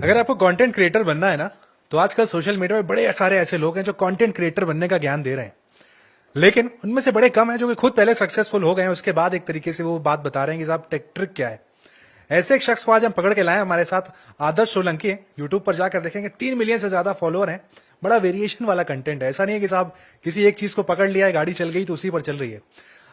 अगर आपको content creator बनना है ना, तो आजकल सोशल मीडिया में बड़े सारे ऐसे लोग हैं जो कंटेंट क्रिएटर बनने का ज्ञान दे रहे हैं, लेकिन उनमें से बड़े कम हैं जो कि खुद पहले सक्सेसफुल हो गए हैं, उसके बाद एक तरीके से वो बात बता रहे हैं कि साहब ट्रिक क्या है। ऐसे एक शख्स को आज हम पकड़ के लाए हमारे साथ। आदर्श सोलंकी है, यूट्यूब पर जाकर देखेंगे 3 मिलियन से ज्यादा फॉलोअर हैं। बड़ा वेरिएशन वाला कंटेंट है, ऐसा नहीं है कि साहब किसी एक चीज को पकड़ लिया है, गाड़ी चल गई तो उसी पर चल रही है।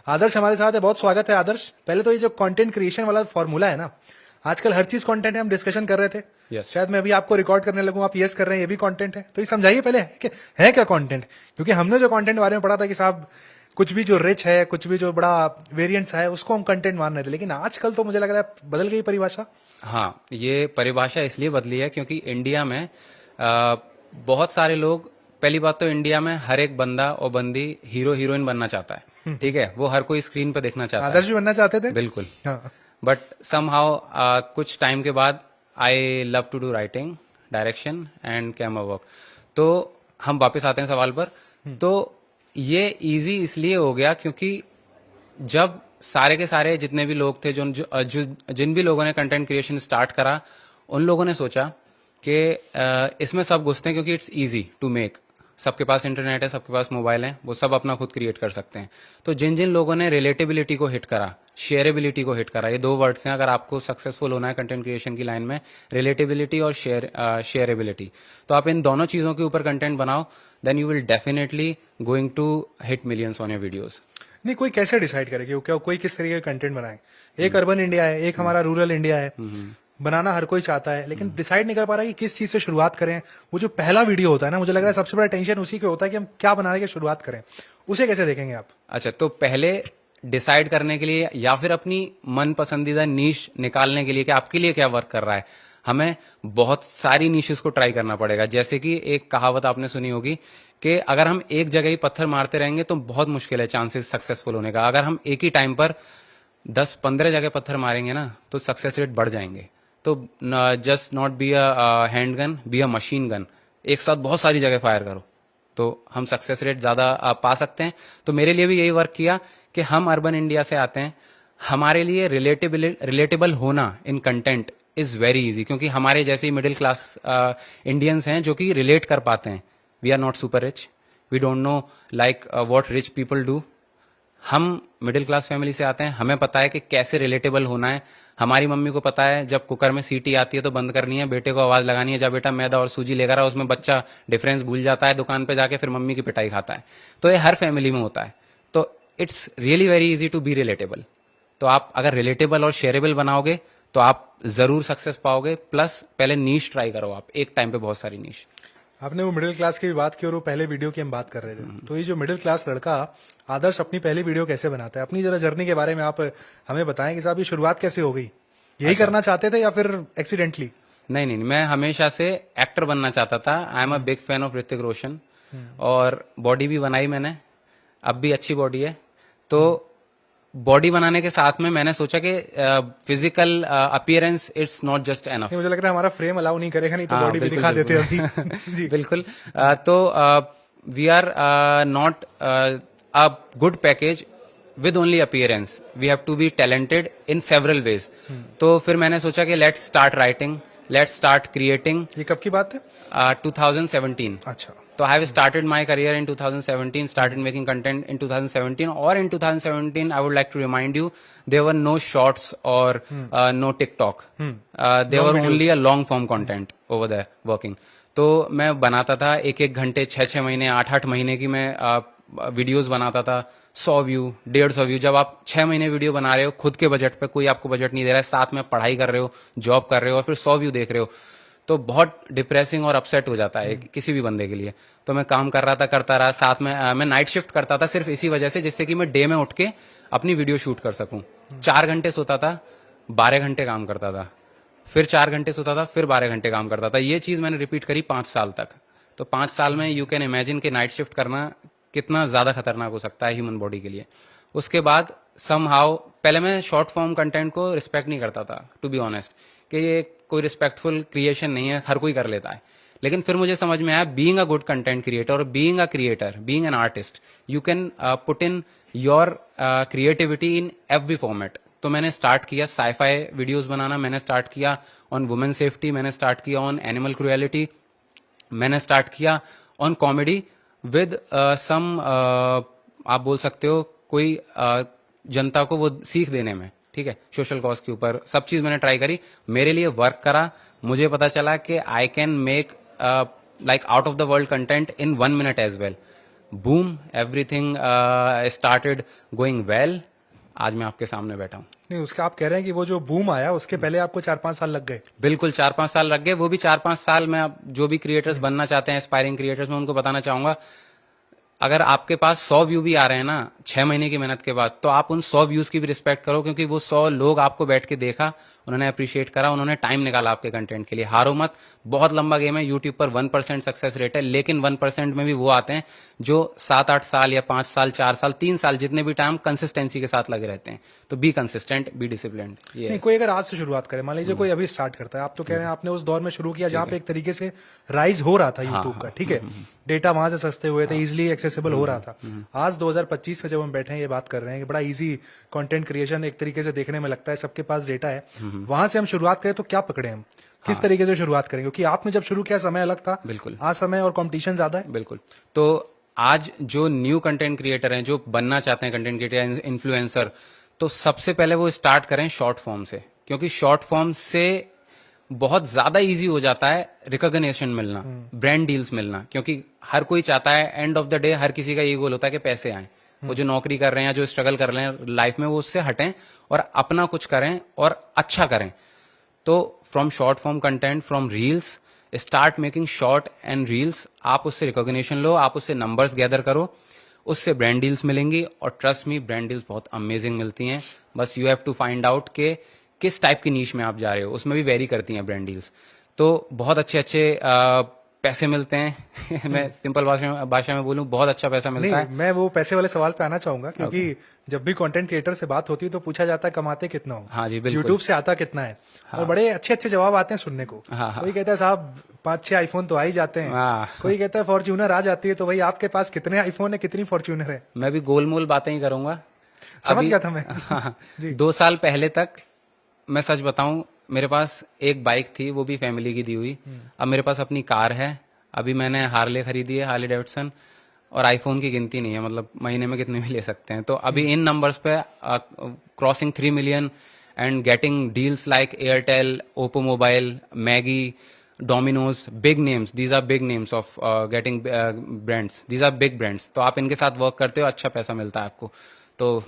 आदर्श हमारे साथ है, बहुत स्वागत है आदर्श। पहले तो ये जो कंटेंट क्रिएशन वाला फॉर्मूला है ना, आजकल हर चीज कंटेंट है, हम डिस्कशन कर रहे थे। Yes. शायद मैं अभी आपको रिकॉर्ड करने लगूं, आप यस कर रहे हैं, ये भी कंटेंट है। तो ये समझाइए पहले है क्या कंटेंट, क्योंकि हमने जो कंटेंट बारे में पढ़ा था कि साहब कुछ भी जो रिच है, कुछ भी जो बड़ा वेरिएंट्स है, उसको हम कंटेंट मान रहे थे, लेकिन आजकल तो मुझे लग रहा है बदल गई परिभाषा। हाँ, ये परिभाषा इसलिए बदली है क्योंकि इंडिया में बहुत सारे लोग, पहली बात तो इंडिया में हर एक बंदा और बंदी हीरो हीरोइन बनना चाहता है, ठीक है, वो हर कोई स्क्रीन पे देखना चाहता है। आदर्श भी बनना चाहते थे, बिल्कुल। हाँ। बट समहाउ कुछ टाइम के बाद I love to do writing, direction and camera work. तो हम वापस आते हैं सवाल पर। तो ये इजी इसलिए हो गया क्योंकि जब सारे के सारे जितने भी लोग थे, जिन भी लोगों ने कंटेंट क्रिएशन स्टार्ट करा, उन लोगों ने सोचा कि इसमें सब घुसते हैं क्योंकि इट्स इजी टू मेक। सबके पास इंटरनेट है, सबके पास मोबाइल है, वो सब अपना खुद क्रिएट कर सकते हैं। तो जिन जिन लोगों ने रिलेटेबिलिटी को हिट करा, शेयरेबिलिटी को हिट करा, ये 2 वर्ड्स हैं अगर आपको सक्सेसफुल होना है कंटेंट क्रिएशन की लाइन में, रिलेटेबिलिटी और शेयरेबिलिटी। तो आप इन दोनों चीजों के ऊपर कंटेंट बनाओ, then you will definitely going to hit millions on your videos. नहीं, कोई कैसे डिसाइड करे कि क्या कोई किस तरीके का कंटेंट बनाए। एक अर्बन इंडिया है, एक हमारा रूरल इंडिया है, बनाना हर कोई चाहता है, लेकिन डिसाइड नहीं कर पा रहा कि किस चीज से शुरुआत करें। वो जो पहला वीडियो होता है ना, मुझे लग रहा है सबसे बड़ा टेंशन उसी का होता है कि हम क्या बनाने की शुरुआत करें। उसे कैसे देखेंगे आप? अच्छा, तो पहले डिसाइड करने के लिए या फिर अपनी मन पसंदीदा नीश निकालने के लिए कि आपके लिए क्या वर्क कर रहा है, हमें बहुत सारी नीशेस को ट्राई करना पड़ेगा। जैसे कि एक कहावत आपने सुनी होगी कि अगर हम एक जगह ही पत्थर मारते रहेंगे तो बहुत मुश्किल है चांसेस सक्सेसफुल होने का। अगर हम एक ही टाइम पर 10-15 जगह पत्थर मारेंगे ना, तो सक्सेस रेट बढ़ जाएंगे। तो just not be a hand gun, be a machine gun. एक साथ बहुत सारी जगह फायर करो तो हम सक्सेस रेट ज्यादा पा सकते हैं। तो मेरे लिए भी यही वर्क किया कि हम अर्बन इंडिया से आते हैं, हमारे लिए रिलेटेबल होना इन कंटेंट इज वेरी इजी, क्योंकि हमारे जैसे मिडिल क्लास इंडियंस हैं जो कि रिलेट कर पाते हैं। We are not super rich, we don't know like what rich people do. हम मिडिल क्लास फैमिली से आते हैं, हमें पता है कि कैसे रिलेटेबल होना है। हमारी मम्मी को पता है जब कुकर में सीटी आती है तो बंद करनी है, बेटे को आवाज लगानी है, जब बेटा मैदा और सूजी लेकर आ, उसमें बच्चा डिफरेंस भूल जाता है, दुकान पे जाके फिर मम्मी की पिटाई खाता है। तो ये हर फैमिली में होता है। तो it's really very easy to be relatable. तो आप अगर रिलेटेबल और शेयरेबल बनाओगे तो आप जरूर सक्सेस पाओगे। प्लस पहले नीश ट्राई करो, आप एक टाइम पे बहुत सारी नीश। आपने वो मिडिल क्लास की भी बात की और वो पहले वीडियो की हम बात कर रहे थे, तो ये जो मिडिल क्लास लड़का आदर्श अपनी पहली वीडियो कैसे बनाता है, अपनी जरा जर्नी के बारे में आप हमें बताएं कि साहब ये शुरुआत कैसे हो गई। यही करना चाहते थे या फिर एक्सीडेंटली? नहीं, मैं हमेशा से एक्टर बनना चाहता था। I am a big fan of Hrithik Roshan, और बॉडी भी बनाई मैंने, अब भी अच्छी बॉडी है। तो बॉडी बनाने के साथ में मैंने सोचा कि physical appearance it's not just enough. मुझे लग रहा है हमारा फ्रेम अलाउ नहीं करेगा, नहीं तो बॉडी भी दिखा देते अभी। जी बिल्कुल। तो we are not a good package with only appearance, we have to be talented in several ways. तो फिर मैंने सोचा कि let's start writing, let's start creating. ये कब की बात है? 2017। अच्छा। So I have started my career in 2017, started making content in 2017, or in 2017, I would like to remind you, there were no shorts or no TikTok. There were only a long form content over there working. तो मैं बनाता था 1-1 घंटे, 6-6 महीने, 8-8 महीने की मैं videos बनाता था। 100 व्यू, 150 व्यू। जब आप 6 महीने वीडियो बना रहे हो खुद के बजट पे, कोई आपको बजट नहीं दे रहा है, साथ में पढ़ाई कर रहे हो, जॉब कर रहे हो, और फिर 100 व्यू देख रहे हो, तो बहुत डिप्रेसिंग और अपसेट हो जाता है किसी भी बंदे के लिए। तो मैं काम कर रहा था, करता रहा, साथ में मैं नाइट शिफ्ट करता था सिर्फ इसी वजह से, जिससे कि मैं डे में उठ के अपनी वीडियो शूट कर सकूं। 4 घंटे सोता था, 12 घंटे काम करता था, फिर 4 घंटे सोता था, फिर 12 घंटे काम करता था। ये चीज मैंने रिपीट करी 5 साल तक। तो 5 साल में यू कैन इमेजिन कि नाइट शिफ्ट करना कितना ज्यादा खतरनाक हो सकता है ह्यूमन बॉडी के लिए। उसके बाद समहाउ, पहले मैं शॉर्ट फॉर्म कंटेंट को रिस्पेक्ट नहीं करता था, टू बी ऑनेस्ट, कि ये कोई रिस्पेक्टफुल क्रिएशन नहीं है, हर कोई कर लेता है। लेकिन फिर मुझे समझ में आया, being a good content creator और being a creator, being an artist, you can put in your creativity in every format. तो मैंने स्टार्ट किया साईफाई वीडियोस बनाना, मैंने स्टार्ट किया ऑन वुमेन सेफ्टी, मैंने स्टार्ट किया ऑन एनिमल क्रुएलिटी, मैंने start किया ऑन कॉमेडी विद सम, आप बोल सकते हो कोई जनता को वो सीख देने में, ठीक है, सोशल कॉज के ऊपर सब चीज मैंने ट्राई करी, मेरे लिए वर्क करा, मुझे पता चला कि I can make like out of the world content in 1 minute as well. Boom, everything started going well, आज मैं आपके सामने बैठा हूँ। नहीं, उसका आप कह रहे हैं कि वो जो बूम आया उसके पहले आपको 4-5 साल लग गए। बिल्कुल 4-5 साल लग गए, वो भी 4-5 साल में आप जो भी क्रिएटर्स बनना चाहते हैं, एस्पायरिंग क्रिएटर्स, मैं उनको बताना चाहूंगा, अगर आपके पास 100 व्यू भी आ रहे हैं ना 6 महीने की मेहनत के बाद, तो आप उन 100 व्यूज की भी रिस्पेक्ट करो, क्योंकि वो 100 लोग आपको बैठ के देखा, उन्होंने अप्रिशिएट करा, उन्होंने टाइम निकाला आपके कंटेंट के लिए। हारो मत, बहुत लंबा गेम है, यूट्यूब पर 1% सक्सेस रेट है, लेकिन 1% में भी वो आते हैं जो 7-8 साल या 5 साल, 4 साल, 3 साल, जितने भी टाइम कंसिस्टेंसी के साथ लगे रहते हैं। तो बी कंसिस्टेंट, बी डिसिप्लिन। नहीं, कोई अगर आज से शुरुआत करे, मान लीजिए कोई अभी स्टार्ट करता है, आप तो कह रहे हैं आपने उस दौर में शुरू किया जहां पे एक तरीके से राइज हो रहा था यूट्यूब का, ठीक है, डेटा वहां से सस्ते हुए थे, इजिली एक्सेसिबल हो रहा था। आज 2025 में जब हम बैठे हैं, ये बात कर रहे हैं कि बड़ा इजी कंटेंट क्रिएशन एक तरीके से देखने में लगता है, सबके पास डेटा है, वहां से हम शुरुआत करें तो क्या पकड़े हम, किस तरीके से शुरुआत करें? क्योंकि आपने जब शुरू किया समय अलग था, बिल्कुल, आज समय और कंपटीशन ज्यादा है। बिल्कुल। तो आज जो न्यू कंटेंट क्रिएटर हैं, जो बनना चाहते हैं कंटेंट क्रिएटर, इन्फ्लुएंसर, तो सबसे पहले वो स्टार्ट करें शॉर्ट फॉर्म से, क्योंकि शॉर्ट फॉर्म से बहुत ज्यादा इजी हो जाता है रिकॉग्निशन मिलना, ब्रांड डील्स मिलना, क्योंकि हर कोई चाहता है, एंड ऑफ द डे हर किसी का ये गोल होता है कि पैसे आए। वो जो नौकरी कर रहे हैं या जो स्ट्रगल कर रहे हैं लाइफ में, वो उससे हटें और अपना कुछ करें और अच्छा करें। तो from short form content, from reels, start making short and reels, आप उससे रिकॉग्निशन लो, आप उससे नंबर्स गैदर करो, उससे ब्रांड डील्स मिलेंगी, और ट्रस्ट मी, ब्रांड डील्स बहुत अमेजिंग मिलती हैं। बस you have to find out के किस टाइप की नीश में आप जा रहे हो, उसमें भी वेरी करती हैं ब्रांड डील्स। तो बहुत अच्छे अच्छे पैसे मिलते हैं मैं सिंपल भाषा में बोलूं, बहुत अच्छा पैसा मिलता नहीं, है। मैं वो पैसे वाले सवाल पे आना चाहूंगा, क्योंकि जब भी कंटेंट क्रिएटर से बात होती है तो पूछा जाता है कमाते कितना हो, हाँ जी, बिल्कुल। यूट्यूब से आता कितना है, और बड़े अच्छे अच्छे जवाब आते हैं सुनने को। हाँ, हाँ। कोई कहता है साहब 5-6 आईफोन तो आ ही जाते हैं, हाँ। कोई कहता है फॉर्च्यूनर आ जाती है। तो भाई आपके पास कितने आईफोन है, कितनी फॉर्च्यूनर है? मैं भी गोलमोल बातें ही करूंगा। समझ गया था मैं। हाँ, जी। 2 साल पहले तक मैं सच बताऊं, मेरे पास एक बाइक थी, वो भी फैमिली की दी हुई। अब मेरे पास अपनी कार है, अभी मैंने हार्ले खरीदी है, हार्ले डेविडसन, और आईफोन की गिनती नहीं है, मतलब महीने में कितने भी ले सकते हैं। तो अभी इन नंबर्स पे crossing 3 million and getting deals like Airtel, Oppo mobile, Maggi, Domino's, big names, these are big names of getting brands, these are big brands. तो आप इनके साथ वर्क करते हो, अच्छा पैसा मिलता है आपको, तो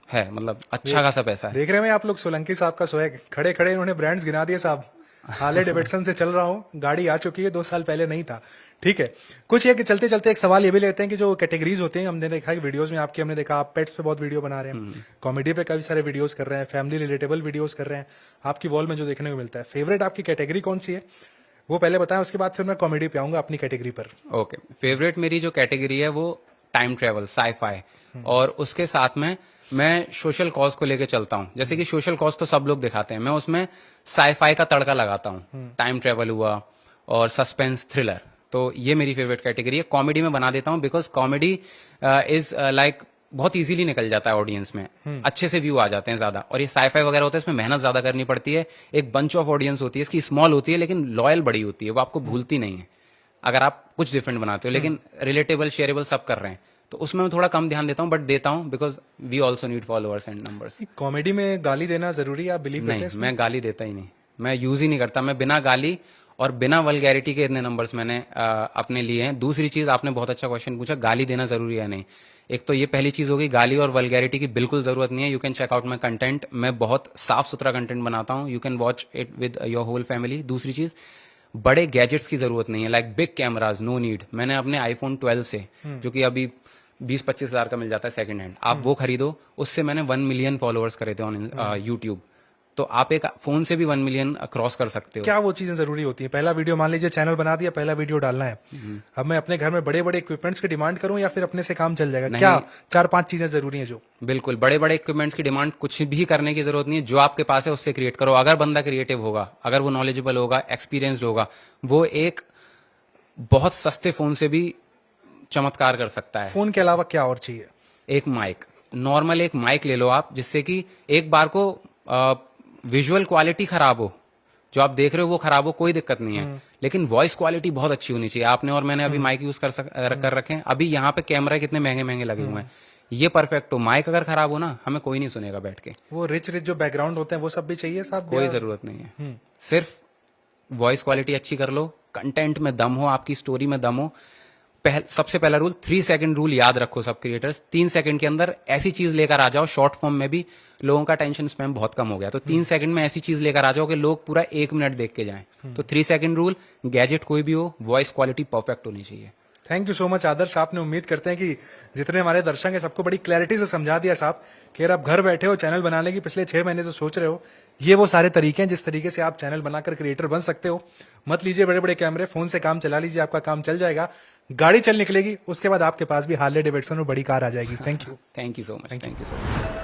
है मतलब अच्छा खासा पैसा है। देख रहे हैं आप लोग सोलंकी साहब का स्वैग, खड़े खड़े उन्होंने ब्रांड्स गिना दिए साहब। हार्ले डेविडसन से चल रहा हूँ, गाड़ी आ चुकी है, 2 साल पहले नहीं था, ठीक है। कुछ ये कि चलते चलते एक सवाल ये भी लेते हैं कि जो कैटेगरीज होती हैं, हमने देखा है वीडियोस में आपकी, हमने देखा आप पेट्स पे बहुत वीडियो बना रहे हैं, कॉमेडी पे काफी सारे वीडियोस कर रहे हैं, फैमिली रिलेटेबल वीडियोस कर रहे हैं, आपकी वॉल में जो देखने को मिलता है। फेवरेट आपकी कैटेगरी कौन सी है, वो पहले बताएं, उसके बाद फिर मैं कॉमेडी पे आऊंगा अपनी कैटेगरी पर। ओके, फेवरेट मेरी जो कैटेगरी है वो टाइम ट्रेवल, साईफाई, और उसके साथ में मैं सोशल कॉज को लेके चलता हूँ। जैसे कि सोशल कॉज तो सब लोग दिखाते हैं, मैं उसमें साईफाई का तड़का लगाता हूँ। टाइम ट्रेवल हुआ और सस्पेंस थ्रिलर, तो ये मेरी फेवरेट कैटेगरी है। कॉमेडी में बना देता हूँ, बिकॉज कॉमेडी इज लाइक बहुत इजीली निकल जाता है ऑडियंस में, अच्छे से व्यू आ जाते हैं ज्यादा। और ये साईफाई वगैरह होता है, इसमें मेहनत ज्यादा करनी पड़ती है, एक बंच ऑफ ऑडियंस होती है, इसकी स्मॉल होती है लेकिन लॉयल बड़ी होती है, वो आपको भूलती नहीं है अगर आप कुछ डिफरेंट बनाते हो, लेकिन रिलेटेबल, शेयरेबल सब कर रहे हैं, तो उसमें मैं थोड़ा कम ध्यान देता हूँ, बट देता हूँ because we also need followers and numbers. Comedy में गाली देना जरूरी है, आप बिलीव करते हैं? नहीं, मैं गाली देता ही नहीं, मैं यूज ही नहीं करता। मैं बिना गाली और बिना वल्गैरिटी के इतने नंबर्स मैंने अपने लिए हैं। दूसरी चीज, आपने बहुत अच्छा क्वेश्चन पूछा, गाली देना जरूरी है नहीं। एक तो ये पहली चीज होगी, गाली और वल्गैरिटी की बिल्कुल जरूरत नहीं है। You can check out my content, मैं बहुत साफ सुथरा कंटेंट बनाता हूँ, you can watch it with your whole family. दूसरी चीज, बड़े गैजेट्स की जरूरत नहीं है, like big cameras, no need. मैंने अपने आईफोन 12 से, जो कि अभी 20-25 हजार का मिल जाता है सेकंड हैंड, आप वो खरीदो, उससे मैंने 1 मिलियन फॉलोअर्स करे थे ऑन यूट्यूब। तो आप एक फोन से भी 1 मिलियन क्रॉस कर सकते हो। क्या वो चीजें जरूरी होती है? पहला वीडियो, मान लीजिए चैनल बना दिया, पहला वीडियो डालना है, अब मैं अपने घर में बड़े बड़े इक्विपमेंट्स की डिमांड करूं या फिर अपने से काम चल जाएगा? क्या 4-5 चीजें जरूरी हैं जो? बिल्कुल, बड़े बड़े इक्विपमेंट्स की डिमांड कुछ भी करने की जरूरत नहीं है, जो आपके पास है उससे क्रिएट करो। अगर बंदा क्रिएटिव होगा, अगर वो नॉलेजेबल होगा, एक्सपीरियंस्ड होगा, वो एक बहुत सस्ते फोन से भी चमत्कार कर सकता है। फोन के अलावा क्या और चाहिए? एक माइक, नॉर्मल एक माइक ले लो आप, जिससे कि एक बार को विजुअल क्वालिटी खराब हो, जो आप देख रहे हो वो खराब हो, कोई दिक्कत नहीं है, लेकिन वॉइस क्वालिटी बहुत अच्छी होनी चाहिए। आपने और मैंने अभी माइक यूज कर रखे हैं, अभी यहाँ पे कैमरा कितने महंगे महंगे लगे हुए हैं, ये परफेक्ट हो। माइक अगर खराब हो ना, हमें कोई नहीं सुनेगा बैठ के। वो रिच जो बैकग्राउंड होते हैं वो सब भी चाहिए साहब? कोई जरूरत नहीं है, सिर्फ वॉइस क्वालिटी अच्छी कर लो, कंटेंट में दम हो, आपकी स्टोरी में दम हो। सबसे पहला रूल 3 सेकंड रूल याद रखो सब क्रिएटर्स। 3 सेकंड के अंदर ऐसी चीज लेकर आ जाओ, शॉर्ट फॉर्म में भी लोगों का टेंशन स्पैम बहुत कम हो गया, तो 3 सेकंड में ऐसी चीज लेकर आ जाओ कि लोग पूरा 1 मिनट देख के जाएं। तो 3 सेकंड रूल, गैजेट कोई भी हो, वॉइस क्वालिटी परफेक्ट होनी चाहिए। थैंक यू सो मच आदर्श। आपने उम्मीद करते हैं कि जितने हमारे दर्शक हैं सबको बड़ी क्लैरिटी से समझा दिया साहब कि अगर आप घर बैठे हो चैनल बनाने की पिछले 6 महीने से सोच रहे हो, ये वो सारे तरीके हैं जिस तरीके से आप चैनल बनाकर क्रिएटर बन सकते हो। मत लीजिए बड़े बड़े कैमरे, फोन से काम चला लीजिए, आपका काम चल जाएगा, गाड़ी चल निकलेगी, उसके बाद आपके पास भी हार्ले डेविडसन और बड़ी कार आ जाएगी। Thank you. Thank you so much.